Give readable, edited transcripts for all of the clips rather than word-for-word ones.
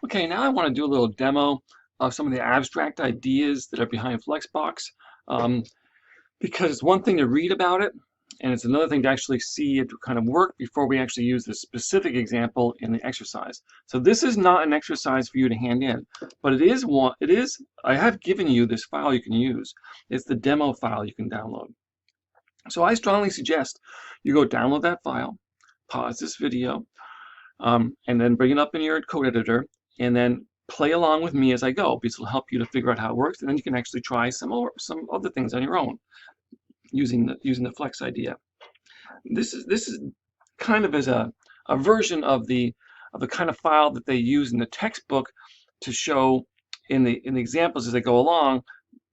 Okay, now I want to do a little demo of some of the abstract ideas that are behind Flexbox, um, because it's one thing to read about it, and it's another thing to actually see it kind of work before we actually use the specific example in the exercise. So this is not an exercise for you to hand in, but it is one. It is. I have given you this file you can use. It's the demo file you can download. So I strongly suggest you go download that file, pause this video, and then bring it up in your code editor, and then play along with me as I go, because it'll help you to figure out how it works, and then you can actually try some other things on your own using the flex idea. This is kind of as a version of the kind of file that they use in the textbook to show in the examples as they go along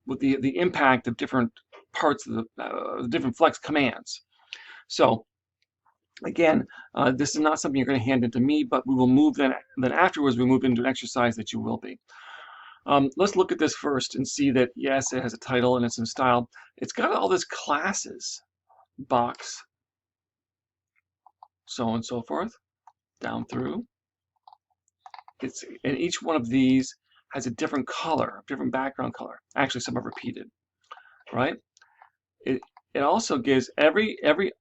with the impact of different parts of the different flex commands. So again, this is not something you're going to hand into me, but we will move then afterwards we move into an exercise that you will be. Let's look at this first and see that yes, it has a title and it's in style. It's got all this classes, box, so on and so forth, down through. And each one of these has a different color, different background color. Actually, some are repeated, right? It also gives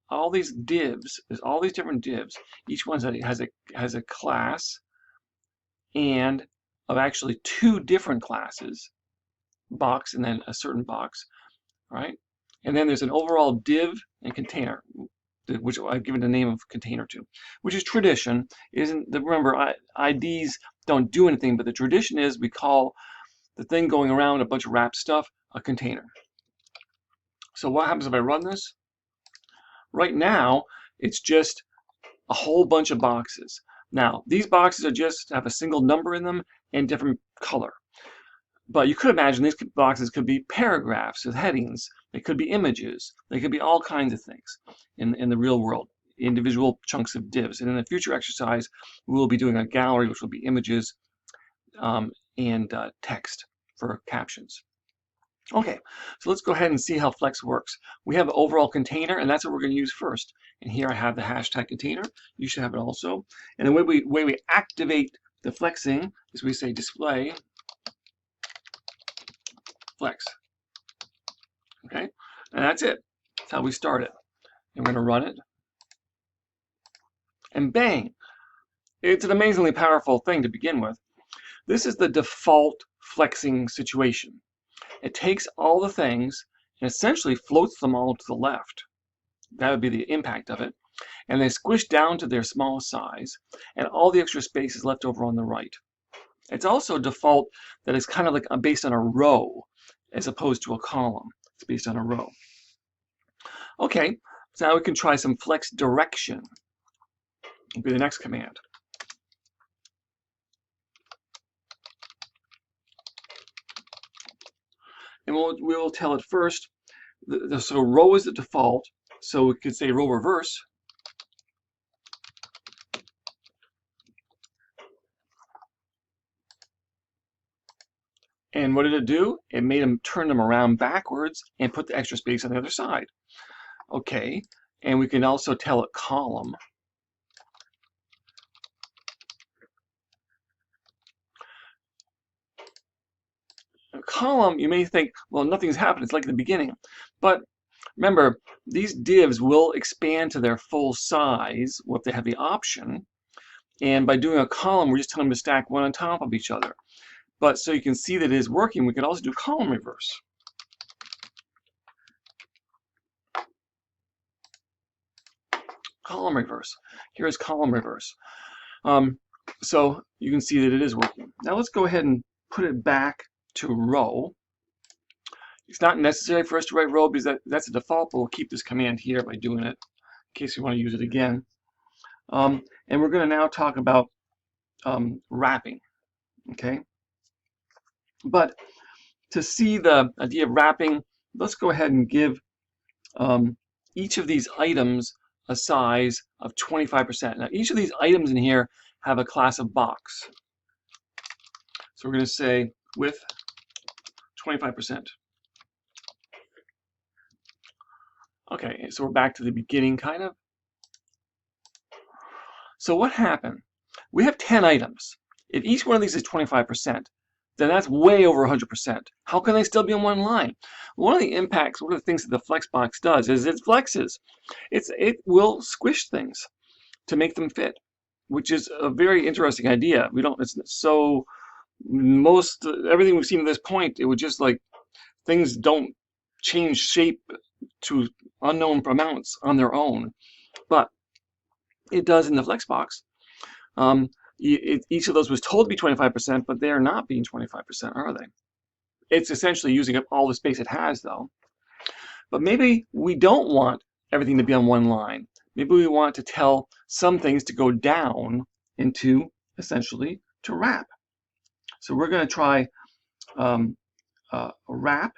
all these divs. There's all these different divs. Each one has a class, and of actually two different classes, box and then a certain box, right? And then there's an overall div and container, which I've given the name of container to, which is tradition. Remember, IDs don't do anything, but the tradition is we call the thing going around a bunch of wrapped stuff a container. So what happens if I run this? Right now, it's just a whole bunch of boxes. Now, these boxes have a single number in them and different color. But you could imagine these boxes could be paragraphs with headings. They could be images. They could be all kinds of things in the real world, individual chunks of divs. And in the future exercise, we will be doing a gallery, which will be images and text for captions. Okay, so let's go ahead and see how Flex works. We have an overall container, and that's what we're going to use first. And here I have the hashtag container. You should have it also. And the way we activate the flexing is we say display flex. Okay, and that's it. That's how we start it. And we're going to run it. And bang! It's an amazingly powerful thing to begin with. This is the default flexing situation. It takes all the things and essentially floats them all to the left. That would be the impact of it. And they squish down to their small size, and all the extra space is left over on the right. It's also default that it's kind of like based on a row as opposed to a column. It's based on a row. Okay, so now we can try some flex direction. Will be the next command. And we will tell it first. So row is the default. So we could say row reverse. And what did it do? It made them turn them around backwards and put the extra space on the other side. Okay, and we can also tell it column. A column, you may think, well, nothing's happened. It's like the beginning. But remember, these divs will expand to their full size if they have the option. And by doing a column, we're just telling them to stack one on top of each other. But so you can see that it is working, we could also do column reverse. Column reverse. Here is column reverse. So you can see that it is working. Now let's go ahead and put it back to row. It's not necessary for us to write row because that's a default, but we'll keep this command here by doing it in case we want to use it again. And we're going to now talk about wrapping. Okay. But to see the idea of wrapping, let's go ahead and give each of these items a size of 25%. Now, each of these items in here have a class of box. So we're going to say with 25%. Okay, so we're back to the beginning, kind of. So what happened? We have 10 items. If each one of these is 25%, then that's way over 100%. How can they still be on one line? One of the impacts, one of the things that the Flexbox does is it flexes. It will squish things to make them fit, which is a very interesting idea. We don't. It's so everything we've seen at this point, it would just like things don't change shape to unknown amounts on their own, but it does in the Flexbox. Each of those was told to be 25%, but they're not being 25%, are they? It's essentially using up all the space it has, though. But maybe we don't want everything to be on one line. Maybe we want to tell some things to go down into, essentially, to wrap. So we're going to try a wrap,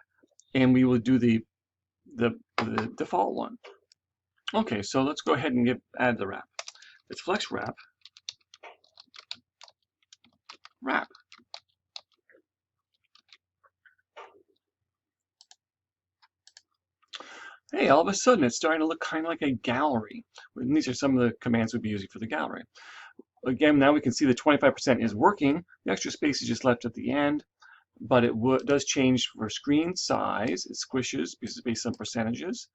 and we will do the default one. Okay, so let's go ahead and add the wrap. It's flex wrap. Wrap. Hey, all of a sudden it's starting to look kind of like a gallery. And these are some of the commands we'd be using for the gallery. Again, now we can see the 25% is working. The extra space is just left at the end, but it does change for screen size. It squishes because it's based on percentages.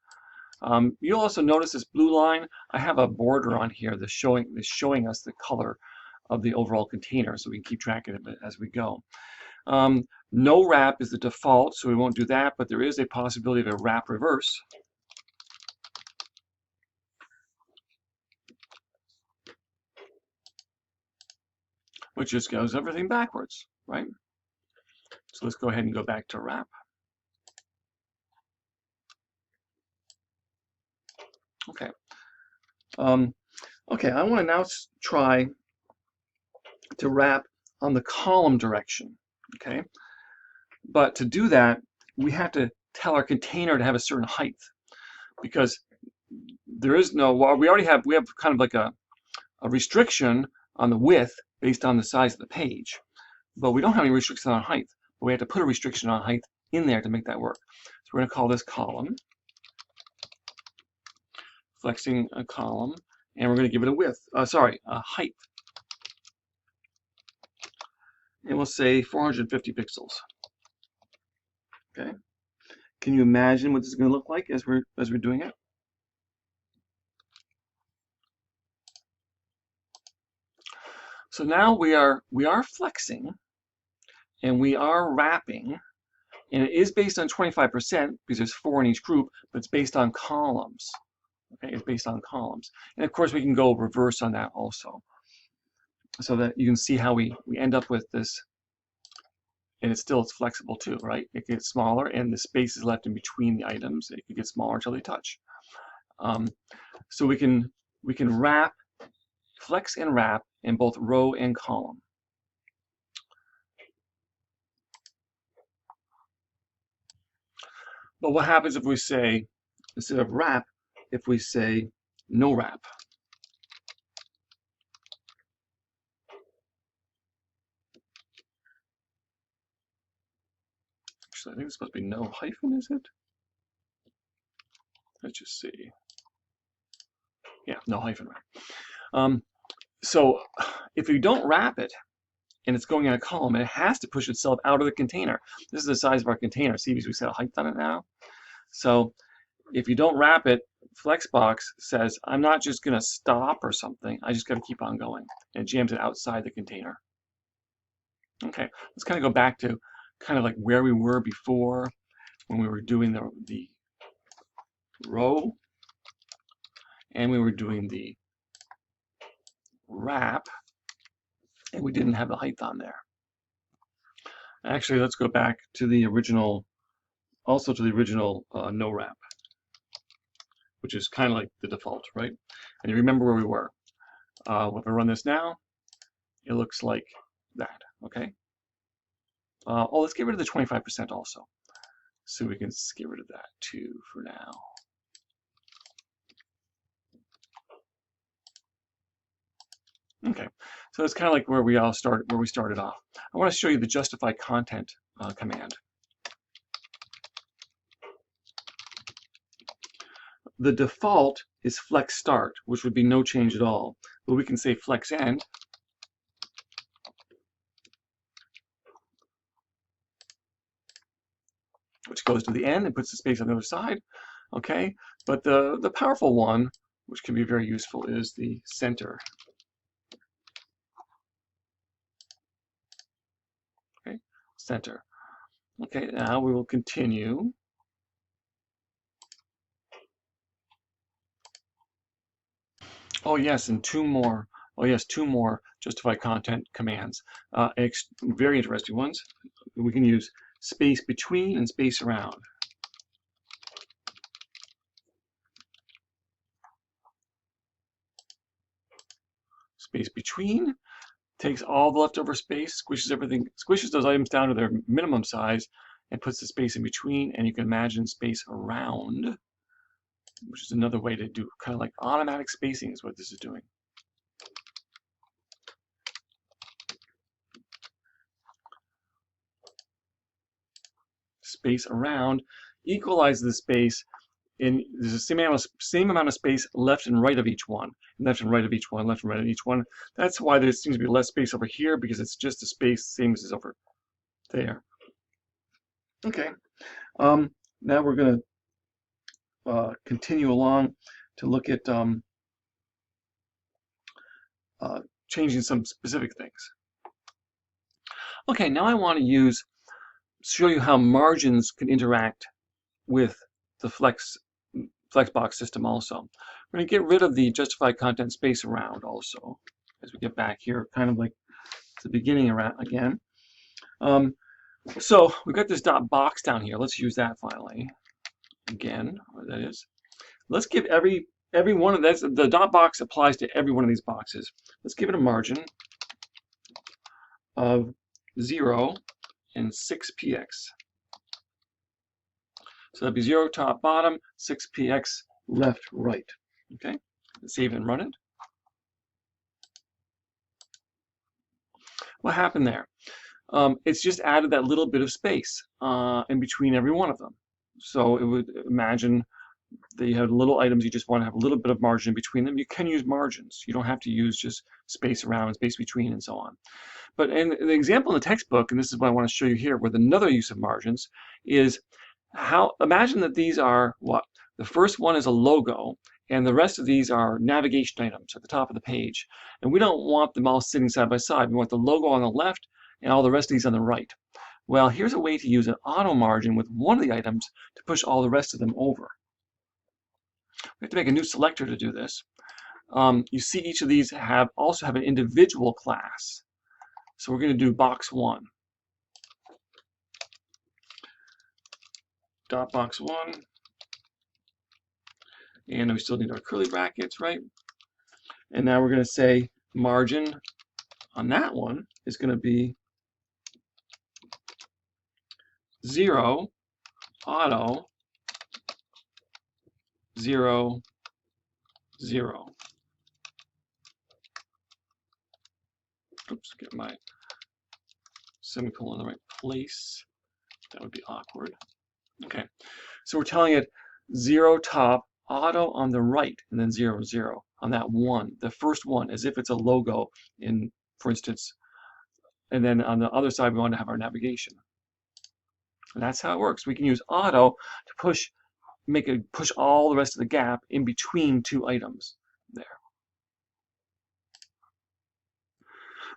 You'll also notice this blue line. I have a border on here that's showing us the color of the overall container, so we can keep track of it as we go. No wrap is the default, so we won't do that, but there is a possibility of a wrap reverse. Which just goes everything backwards, right? So let's go ahead and go back to wrap. Okay. Okay, I want to now try to wrap on the column direction, okay? But to do that, we have to tell our container to have a certain height, because there is no, well, we have kind of like a restriction on the width based on the size of the page, but we don't have any restriction on height. But we have to put a restriction on height in there to make that work. So we're going to call this column, flexing a column, and we're going to give it a width, a height. And we'll say 450 pixels. Okay. Can you imagine what this is going to look like as we're doing it? So now we are flexing, and we are wrapping, and it is based on 25% because there's 4 in each group, but it's based on columns. Okay, it's based on columns, and of course we can go reverse on that also, so that you can see how we end up with this, and it's flexible too, right? It gets smaller, and the space is left in between the items. It can get smaller until they touch. So we can wrap, flex and wrap in both row and column. But what happens if we say, instead of wrap, if we say no wrap? Actually, I think it's supposed to be no hyphen, is it? Let's just see. Yeah, no hyphen wrap. So if you don't wrap it, and it's going in a column, and it has to push itself out of the container. This is the size of our container. See, because we set a height on it now. So if you don't wrap it, Flexbox says, I'm not just going to stop or something. I just got to keep on going. And it jams it outside the container. Okay, let's kind of go back to kind of like where we were before when we were doing the row and we were doing the wrap, and we didn't have the height on there. Actually, let's go back to the original, also to the original no wrap, which is kind of like the default, right? And you remember where we were. When I run this now, it looks like that, okay? Oh, let's get rid of the 25% also. So we can get rid of that too for now. Okay, so it's kind of like where we started off. I want to show you the justify content command. The default is flex start, which would be no change at all. But we can say flex end, which goes to the end and puts the space on the other side. Okay, but the powerful one, which can be very useful, is the center. Okay, center. Okay, now we will continue. Oh yes, and two more. Oh yes, two more justify content commands. Very interesting ones. We can use space between and space around. Space between takes all the leftover space, squishes everything, squishes those items down to their minimum size, and puts the space in between. And you can imagine space around, which is another way to do kind of like automatic spacing is what this is doing. Space around equalizes the space in there's the same amount of space left and right of each one, left and right of each one, left and right of each one. That's why there seems to be less space over here, because it's just the space same as is over there. Okay, now we're going to continue along to look at changing some specific things. Okay, now I want to show you how margins can interact with the flexbox system also. We're going to get rid of the justified content space around also as we get back here, kind of like the beginning around again. So we've got this dot box down here. Let's use that finally. Again, what that is. Let's give every one of this, the dot box applies to every one of these boxes. Let's give it a margin of 0 and 6px. So that'd be 0 top bottom, 6px left right. Okay, let's save and run it. What happened there? It's just added that little bit of space in between every one of them. So it would imagine that you have little items, you just want to have a little bit of margin in between them. You can use margins. You don't have to use just space around and space between and so on. But in the example in the textbook, and this is what I want to show you here with another use of margins, is imagine that these are what? The first one is a logo, and the rest of these are navigation items at the top of the page. And we don't want them all sitting side by side. We want the logo on the left and all the rest of these on the right. Well, here's a way to use an auto margin with one of the items to push all the rest of them over. We have to make a new selector to do this. You see each of these also have an individual class. So we're going to do box 1. Dot box 1. And we still need our curly brackets, right? And now we're going to say margin on that one is going to be 0, auto, 0, 0. Oops, get my semicolon in the right place. That would be awkward. Okay, so we're telling it 0 top, auto on the right, and then 0, 0 on that one, the first one, as if it's a logo in, for instance, and then on the other side we want to have our navigation. And that's how it works. We can use auto to push all the rest of the gap in between two items there.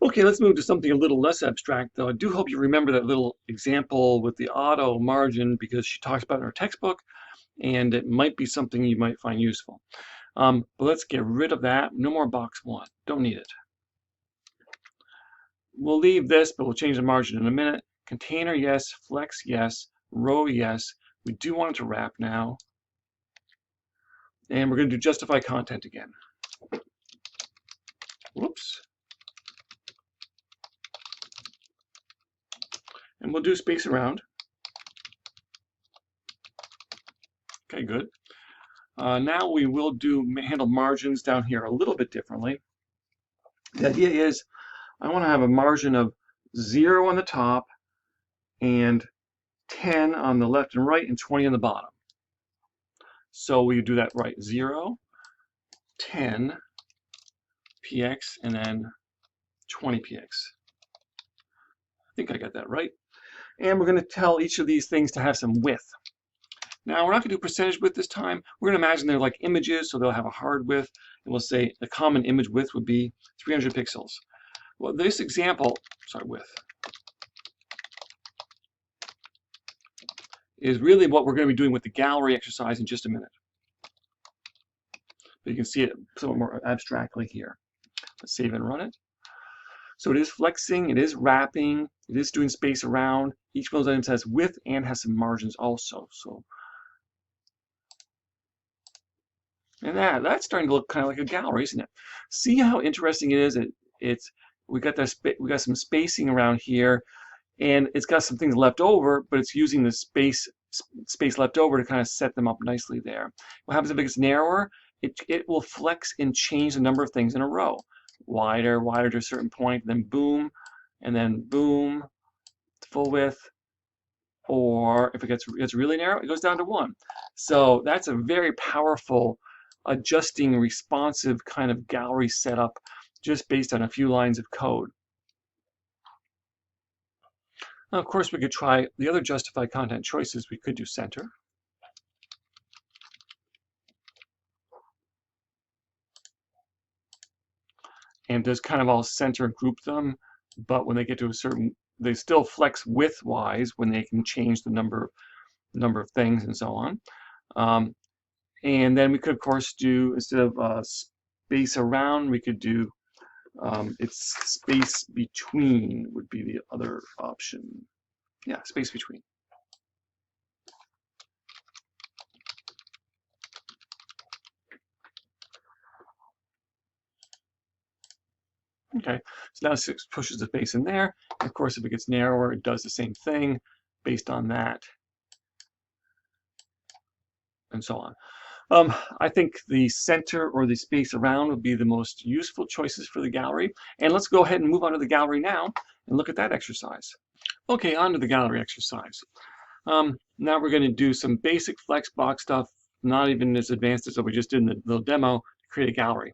Okay, let's move to something a little less abstract, though. I do hope you remember that little example with the auto margin, because she talks about it in her textbook, and it might be something you might find useful. But let's get rid of that. No more box 1. Don't need it. We'll leave this, but we'll change the margin in a minute. Container, yes. Flex, yes. Row, yes. We do want it to wrap now. And we're going to do justify content again. Whoops. And we'll do space around. Okay, good. Now we will handle margins down here a little bit differently. The idea is I want to have a margin of 0 on the top and 10 on the left and right and 20 on the bottom. So we do that right. 0, 10 px, and then 20 px. I think I got that right. And we're going to tell each of these things to have some width. Now, we're not going to do percentage width this time. We're going to imagine they're like images, so they'll have a hard width. And we'll say the common image width would be 300 pixels. Well, this example, width, is really what we're going to be doing with the gallery exercise in just a minute. But you can see it somewhat more abstractly here. Let's save and run it. So it is flexing, it is wrapping, it is doing space around. Each one of those items has width and has some margins also. And that's starting to look kind of like a gallery, isn't it? See how interesting it is? We got some spacing around here, and it's got some things left over, but it's using the space left over to kind of set them up nicely there. What happens if it gets narrower? It will flex and change the number of things in a row. Wider to a certain point, then boom, full width. Or if it gets really narrow, it goes down to 1. So that's a very powerful adjusting responsive kind of gallery setup just based on a few lines of code. Now, of course, we could try the other justify content choices. We could do center. And does kind of all center group them, but when they get to a certain, they still flex width-wise when they can change the number of things and so on. And then we could, of course, do, instead of space around, we could do it's space between would be the other option. Yeah, space between. Okay, so now it pushes the space in there. Of course, if it gets narrower, it does the same thing based on that, and so on. I think the center or the space around would be the most useful choices for the gallery. And let's go ahead and move on to the gallery now and look at that exercise. Okay, on to the gallery exercise. Now we're going to do some basic Flexbox stuff, not even as advanced as what we just did in the little demo, to create a gallery.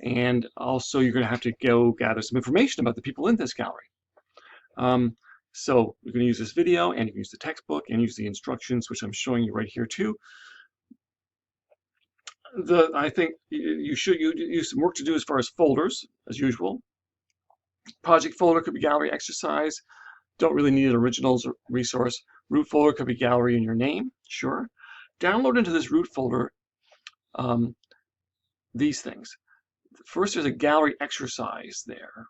And also you're going to have to go gather some information about the people in this gallery. So we're going to use this video, and you can use the textbook and use the instructions, which I'm showing you right here too. I think you use some work to do as far as folders, as usual. Project folder could be gallery exercise. Don't really need an originals resource. Root folder could be gallery in your name, sure. Download into this root folder these things. First, there's a gallery exercise there,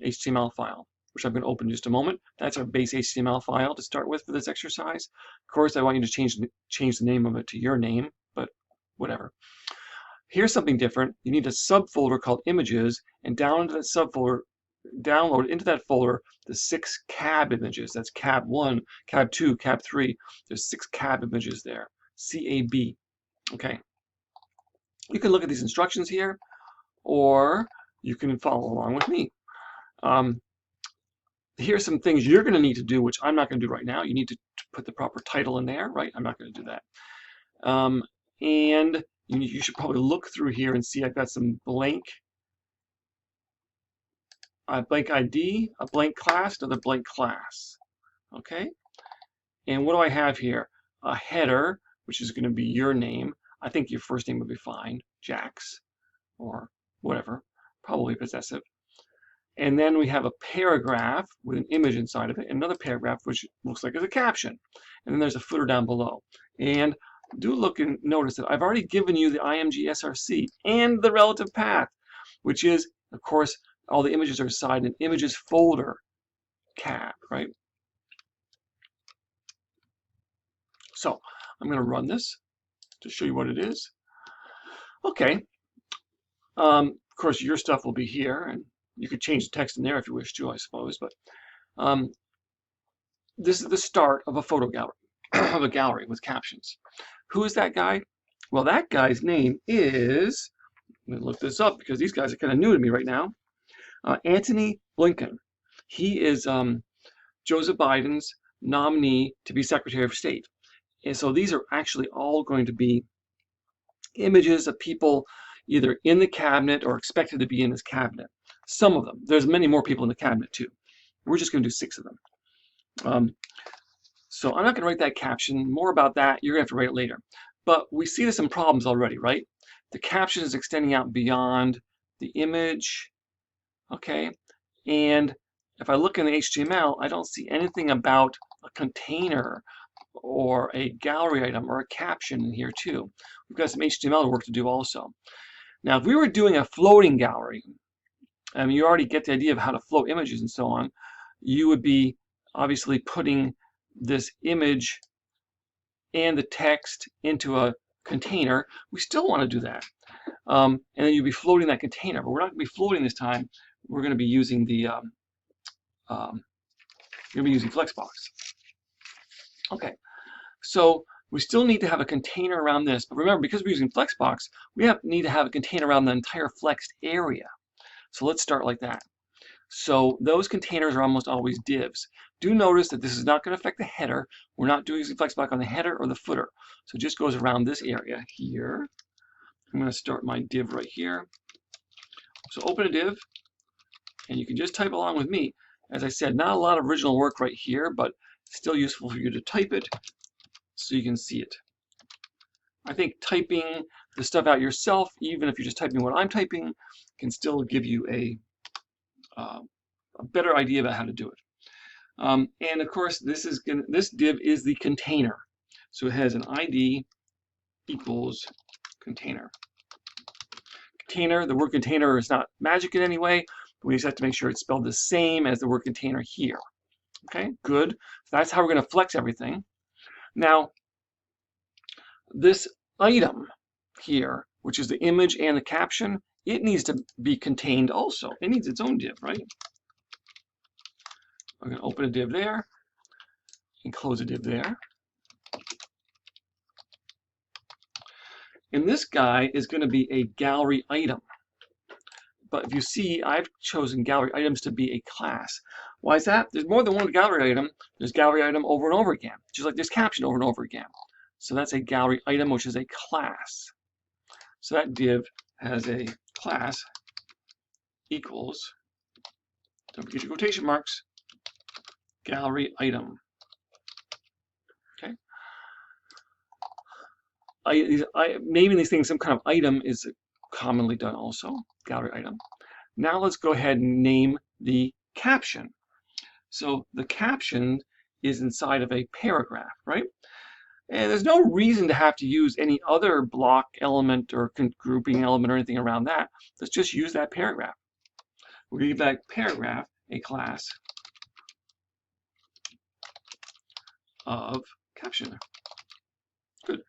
HTML file, which I'm going to open in just a moment. That's our base HTML file to start with for this exercise. Of course, I want you to change the name of it to your name, but whatever. Here's something different. You need a subfolder called images, and down into that subfolder, download into that folder the 6 cab images. That's cab 1, cab 2, cab 3. There's 6 cab images there. C-A-B. Okay. You can look at these instructions here, or you can follow along with me. Here's some things you're going to need to do, which I'm not going to do right now. You need to put the proper title in there, right? I'm not going to do that. And you should probably look through here and see I've got some blank ID, a blank class, another blank class. Okay? And what do I have here? A header, which is going to be your name. I think your first name would be fine, Jax, or whatever, probably possessive. And then we have a paragraph with an image inside of it, another paragraph which looks like it's a caption. And then there's a footer down below. And do look and notice that I've already given you the IMG SRC and the relative path, which is, of course, all the images are assigned an images folder cab, right? So I'm going to run this to show you what it is. Okay. Of course, your stuff will be here, and you could change the text in there if you wish to, I suppose. But this is the start of a photo gallery, of a gallery with captions. Who is that guy? Well, that guy's name is, let me look this up because these guys are kind of new to me right now. Antony Blinken. He is Joseph Biden's nominee to be Secretary of State. And so these are actually all going to be images of people either in the cabinet or expected to be in this cabinet. Some of them. There's many more people in the cabinet too. We're just going to do 6 of them. So I'm not going to write that caption. More about that, you're going to have to write it later. But we see there's some problems already, right? The caption is extending out beyond the image, okay? And if I look in the HTML, I don't see anything about a container or a gallery item or a caption in here too. We've got some HTML work to do also. Now, if we were doing a floating gallery, I mean, you already get the idea of how to float images and so on, you would be obviously putting this image and the text into a container. We still want to do that. And then you'd be floating that container, but we're not going to be floating this time. We're going to be using the Flexbox. Okay, so we still need to have a container around this, but remember, because we're using Flexbox, we need to have a container around the entire flexed area. So let's start like that. So those containers are almost always divs. Do notice that this is not going to affect the header. We're not doing Flexbox on the header or the footer. So it just goes around this area here. I'm going to start my div right here. So open a div, and you can just type along with me. As I said, not a lot of original work right here, but still useful for you to type it so you can see it. I think typing the stuff out yourself, even if you're just typing what I'm typing, can still give you a better idea about how to do it. And of course, this div is the container. So it has an ID equals container. Container, the word container is not magic in any way. We just have to make sure it's spelled the same as the word container here. Okay, good. So that's how we're going to flex everything. Now, this item here, which is the image and the caption, it needs to be contained also. It needs its own div, right? We're going to open a div there and close a div there. And this guy is going to be a gallery item. But if you see, I've chosen gallery items to be a class. Why is that? There's more than one gallery item. There's gallery item over and over again, just like there's caption over and over again. So that's a gallery item, which is a class. So that div has a class equals, don't forget your quotation marks, gallery item. Okay. Naming these things some kind of item is commonly done also, gallery item. Now let's go ahead and name the caption. So the caption is inside of a paragraph, right? And there's no reason to have to use any other block element or grouping element or anything around that. Let's just use that paragraph. We'll give that paragraph a class of caption. Good.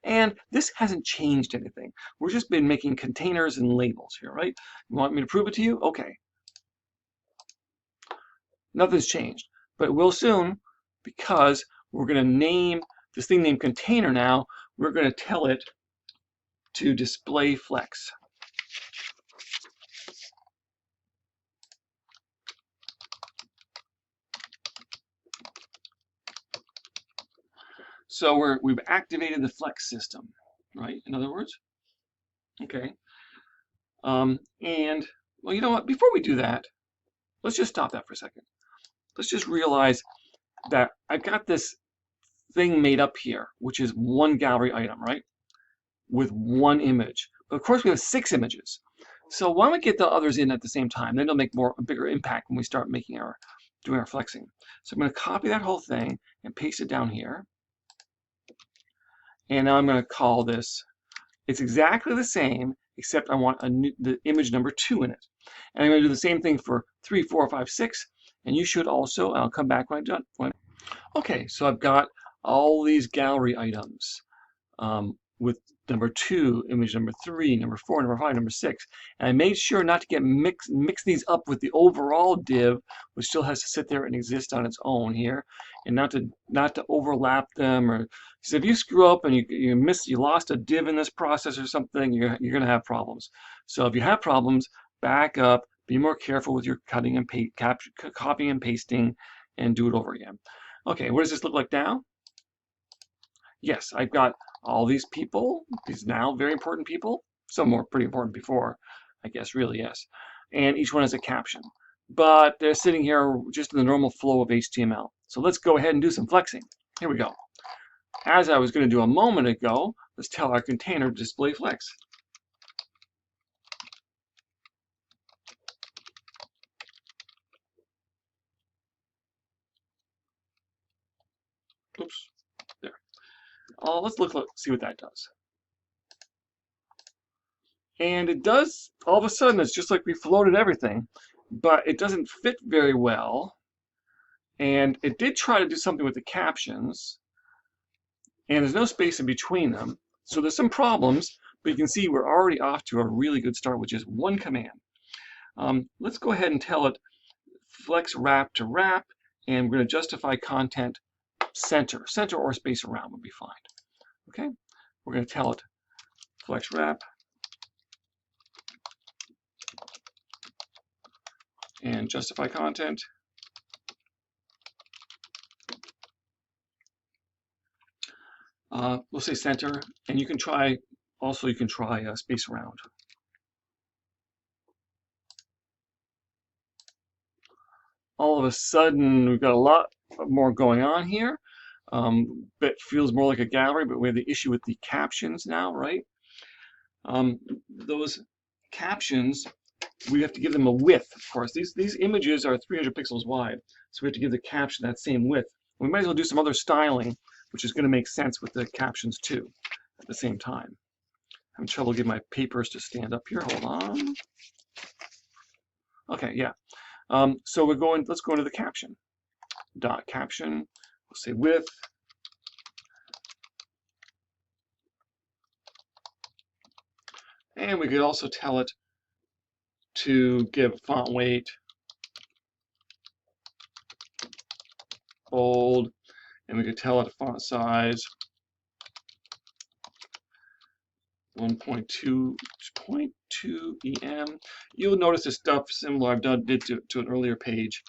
And this hasn't changed anything. We've just been making containers and labels here, right? You want me to prove it to you? Okay. Nothing's changed, but it will soon, because we're going to name this thing named container now. We're going to tell it to display flex. So we've activated the flex system, right? In other words, okay. And well, you know what? Before we do that, let's just stop that for a second. Let's just realize that I've got this thing made up here, which is one gallery item, right? With one image. But of course, we have 6 images. So why don't we get the others in at the same time? Then it'll make a bigger impact when we start doing our flexing. So I'm going to copy that whole thing and paste it down here. And now I'm going to call this, it's exactly the same, except I want the image number 2 in it. And I'm going to do the same thing for 3, 4, 5, 6. And you should also, I'll come back when I'm done. Okay, so I've got all these gallery items with number 2, image number 3, number 4, number 5, number 6. And I made sure not to get mix these up with the overall div, which still has to sit there and exist on its own here, and not to overlap them. Or because if you screw up and you lost a div in this process or something, you're going to have problems. So if you have problems, back up, be more careful with your cutting and copying and pasting, and do it over again. Okay, what does this look like now? Yes, I've got all these people, these now very important people. Some were pretty important before, I guess, really, yes. And each one has a caption. but they're sitting here just in the normal flow of HTML. So let's go ahead and do some flexing. Here we go. As I was going to do a moment ago, let's tell our container to display flex. Oops, there. Let's see what that does. And it does, all of a sudden, it's just like we floated everything, but it doesn't fit very well. And it did try to do something with the captions, and there's no space in between them. So there's some problems, but you can see we're already off to a really good start with just one command. Let's go ahead and tell it flex wrap to wrap, and we're going to justify content center. Center or space around would be fine. Okay, we're going to tell it flex wrap and justify content. We'll say center, and you can try space around. All of a sudden, we've got a lot more going on here. It feels more like a gallery, but we have the issue with the captions now, right? Those captions, we have to give them a width, of course. These images are 300 pixels wide, so we have to give the caption that same width. We might as well do some other styling, which is going to make sense with the captions too, at the same time. I'm having trouble getting my papers to stand up here. Hold on. Okay, yeah. So let's go into the caption. Dot caption, we'll say width. And we could also tell it to give font weight, bold, and we could tell it font size 1.2 EM. You'll notice this stuff similar I've did to an earlier page.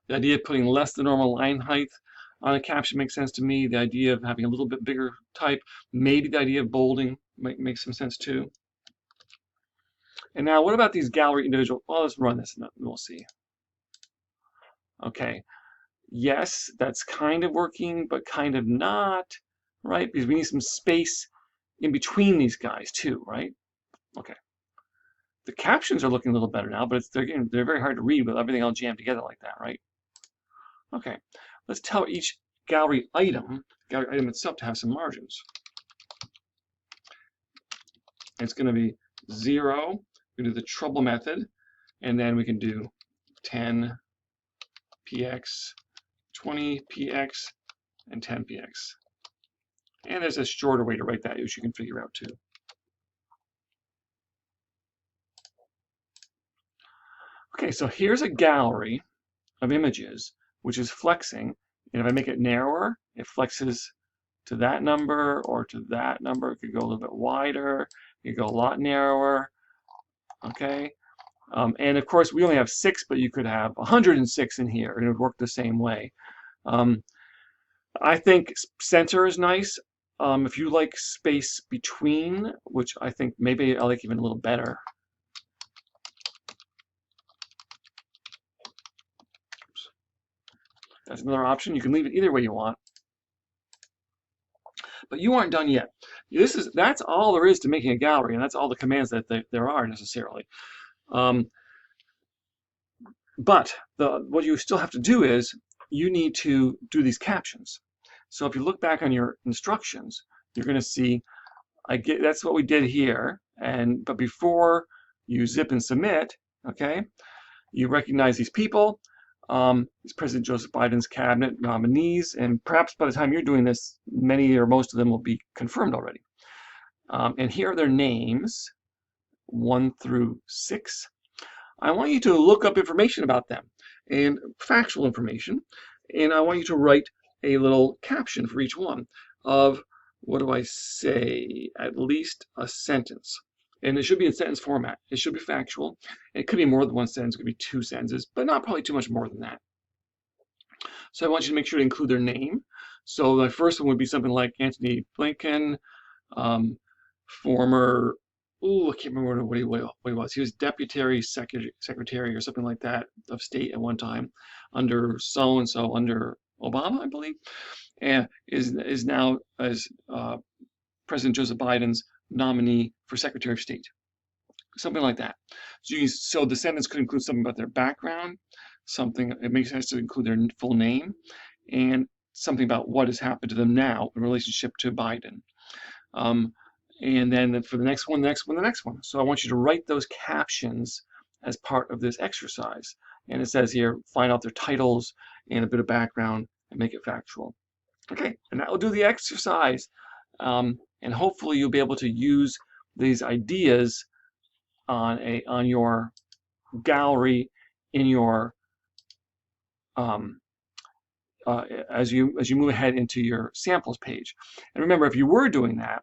The idea of putting less than normal line height on a caption makes sense to me. The idea of having a little bit bigger type, maybe the idea of bolding might make some sense too. And now what about these gallery individual? Well, let's run this and we'll see. Okay. Yes, that's kind of working, but kind of not, right? Because we need some space in between these guys too, right? Okay. The captions are looking a little better now, but they're very hard to read with everything all jammed together like that, right? Okay. Let's tell each gallery item itself to have some margins. It's going to be 0. We do the treble method, and then we can do 10 px, 20 px, and 10 px. And there's a shorter way to write that, which you can figure out too. Okay, so here's a gallery of images, which is flexing. And if I make it narrower, it flexes to that number or to that number. It could go a little bit wider. It could go a lot narrower. Okay. And of course, we only have 6, but you could have 106 in here, and it would work the same way. I think center is nice. If you like space between, which I think maybe I like even a little better. Oops. That's another option. You can leave it either way you want. But you aren't done yet. That's all there is to making a gallery, and that's all the commands that there are necessarily. But what you still have to do is you need to do these captions. So if you look back on your instructions, you're going to see that's what we did here. But before you zip and submit, okay, you recognize these people. It's President Joseph Biden's cabinet nominees, and perhaps by the time you're doing this, many or most of them will be confirmed already. And here are their names, 1 through 6. I want you to look up information about them, and factual information, and I want you to write a little caption for each one of, what do I say, at least a sentence. And it should be in sentence format. It should be factual. It could be more than one sentence. It could be 2 sentences, but not probably too much more than that. So I want you to make sure to include their name. So the first one would be something like Antony Blinken, former, I can't remember what he was. He was deputy secretary or something like that of state at one time under so and so, under Obama, I believe, and is now as President Joseph Biden's nominee for Secretary of State, something like that. So the sentence could include something about their background, something it makes sense to include their full name, and something about what has happened to them now in relationship to Biden. And then for the next one, the next one, the next one. So I want you to write those captions as part of this exercise. And it says here, find out their titles and a bit of background and make it factual. Okay, and that will do the exercise. And hopefully you'll be able to use these ideas on your gallery in your as you move ahead into your samples page. And remember, if you were doing that,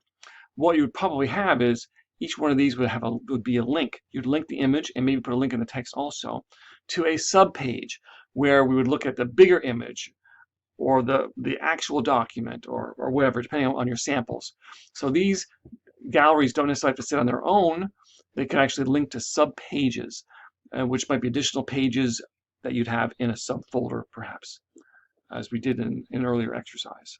what you would probably have is each one of these would be a link. You'd link the image and maybe put a link in the text also to a subpage where we would look at the bigger image or the actual document or whatever, depending on your samples. So these galleries don't necessarily have to sit on their own. They can actually link to subpages, which might be additional pages that you'd have in a subfolder, perhaps, as we did in an earlier exercise.